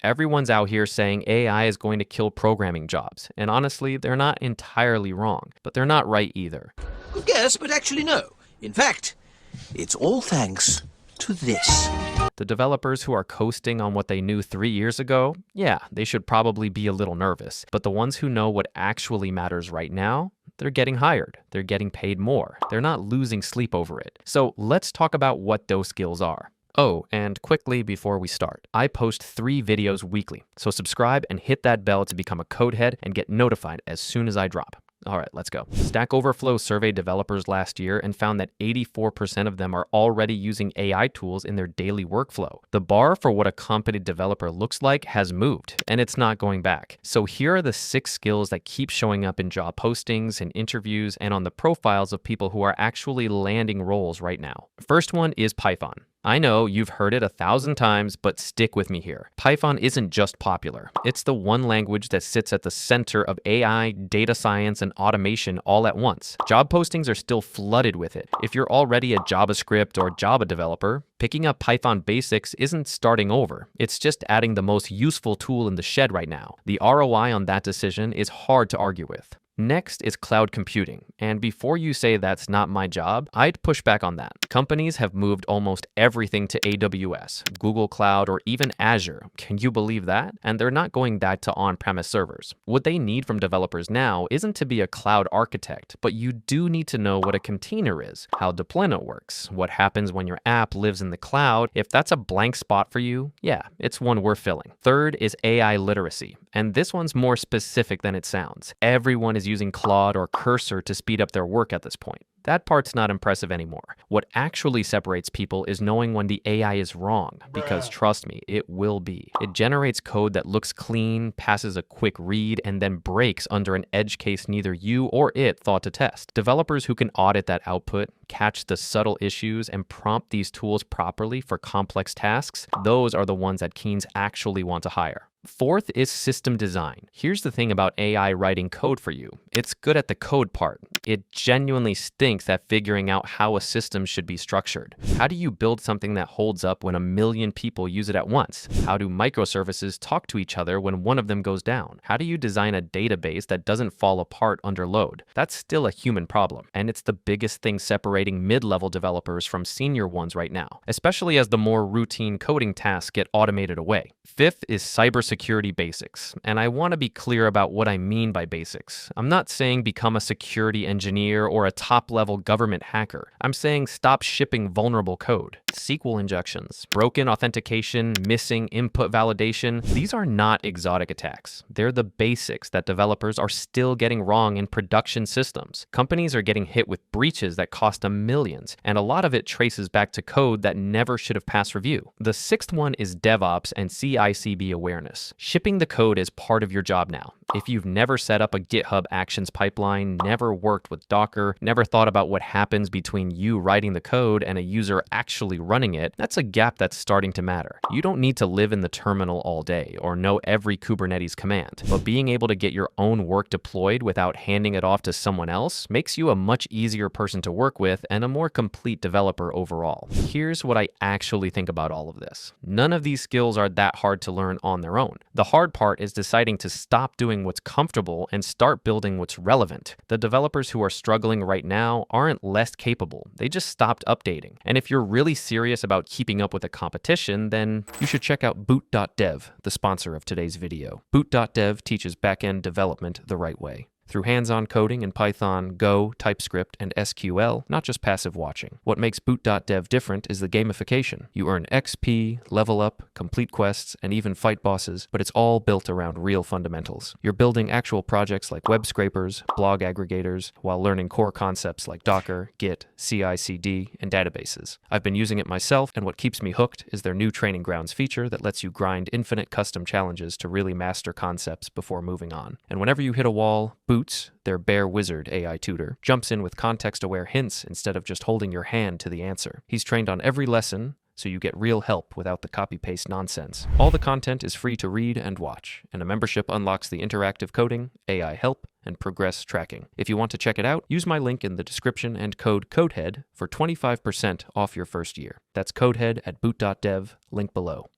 Everyone's out here saying AI is going to kill programming jobs, and honestly, they're not entirely wrong, but they're not right either. Good guess, but actually no. In fact, it's all thanks to this. The developers who are coasting on what they knew 3 years ago, yeah, they should probably be a little nervous. But the ones who know what actually matters right now, they're getting hired. They're getting paid more. They're not losing sleep over it. So let's talk about what those skills are. Oh, and quickly before we start, I post 3 videos weekly. So subscribe and hit that bell to become a codehead and get notified as soon as I drop. All right, let's go. Stack Overflow surveyed developers last year and found that 84% of them are already using AI tools in their daily workflow. The bar for what a competent developer looks like has moved, and it's not going back. So here are the 6 skills that keep showing up in job postings and interviews and on the profiles of people who are actually landing roles right now. First one is Python. I know you've heard it 1,000 times, but stick with me here. Python isn't just popular. It's the one language that sits at the center of AI, data science, and automation all at once. Job postings are still flooded with it. If you're already a JavaScript or Java developer, picking up Python basics isn't starting over. It's just adding the most useful tool in the shed right now. The ROI on that decision is hard to argue with. Next is cloud computing, and before you say that's not my job, I'd push back on that. Companies have moved almost everything to AWS, Google Cloud, or even Azure. Can you believe that? And they're not going back to on-premise servers. What they need from developers now isn't to be a cloud architect, but you do need to know what a container is, how deployment works, what happens when your app lives in the cloud. If that's a blank spot for you, yeah, it's one we're filling. Third is AI literacy, and this one's more specific than it sounds. Everyone is using Claude or Cursor to speed up their work at this point. That part's not impressive anymore. What actually separates people is knowing when the AI is wrong, because trust me, it will be. It generates code that looks clean, passes a quick read, and then breaks under an edge case neither you or it thought to test. Developers who can audit that output, catch the subtle issues, and prompt these tools properly for complex tasks, those are the ones that Keens actually want to hire. Fourth is system design. Here's the thing about AI writing code for you. It's good at the code part. It genuinely stinks at figuring out how a system should be structured. How do you build something that holds up when 1 million people use it at once? How do microservices talk to each other when one of them goes down? How do you design a database that doesn't fall apart under load? That's still a human problem, and it's the biggest thing separating mid-level developers from senior ones right now, especially as the more routine coding tasks get automated away. Fifth is cybersecurity basics, and I want to be clear about what I mean by basics. I'm not saying become a security engineer or a top-level government hacker. I'm saying stop shipping vulnerable code. SQL injections, broken authentication, missing input validation, these are not exotic attacks. They're the basics that developers are still getting wrong in production systems. Companies are getting hit with breaches that cost them millions, and a lot of it traces back to code that never should have passed review. The 6th one is DevOps and CI/CD awareness. Shipping the code is part of your job now. If you've never set up a GitHub Actions pipeline, never worked with Docker, never thought about what happens between you writing the code and a user actually running it, that's a gap that's starting to matter. You don't need to live in the terminal all day or know every Kubernetes command, but being able to get your own work deployed without handing it off to someone else makes you a much easier person to work with and a more complete developer overall. Here's what I actually think about all of this. None of these skills are that hard to learn on their own. The hard part is deciding to stop doing what's comfortable and start building what's relevant. The developers who are struggling right now aren't less capable. They just stopped updating. And if you're really serious about keeping up with the competition, then you should check out boot.dev, the sponsor of today's video. Boot.dev teaches backend development the right way. Through hands-on coding in Python, Go, TypeScript, and SQL, not just passive watching. What makes boot.dev different is the gamification. You earn XP, level up, complete quests, and even fight bosses, but it's all built around real fundamentals. You're building actual projects like web scrapers, blog aggregators, while learning core concepts like Docker, Git, CI/CD, and databases. I've been using it myself, and what keeps me hooked is their new Training Grounds feature that lets you grind infinite custom challenges to really master concepts before moving on. And whenever you hit a wall, Boots, their Bear Wizard AI tutor, jumps in with context-aware hints instead of just holding your hand to the answer. He's trained on every lesson, so you get real help without the copy-paste nonsense. All the content is free to read and watch, and a membership unlocks the interactive coding, AI help, and progress tracking. If you want to check it out, use my link in the description and code CODEHEAD for 25% off your first year. That's CODEHEAD at boot.dev, link below.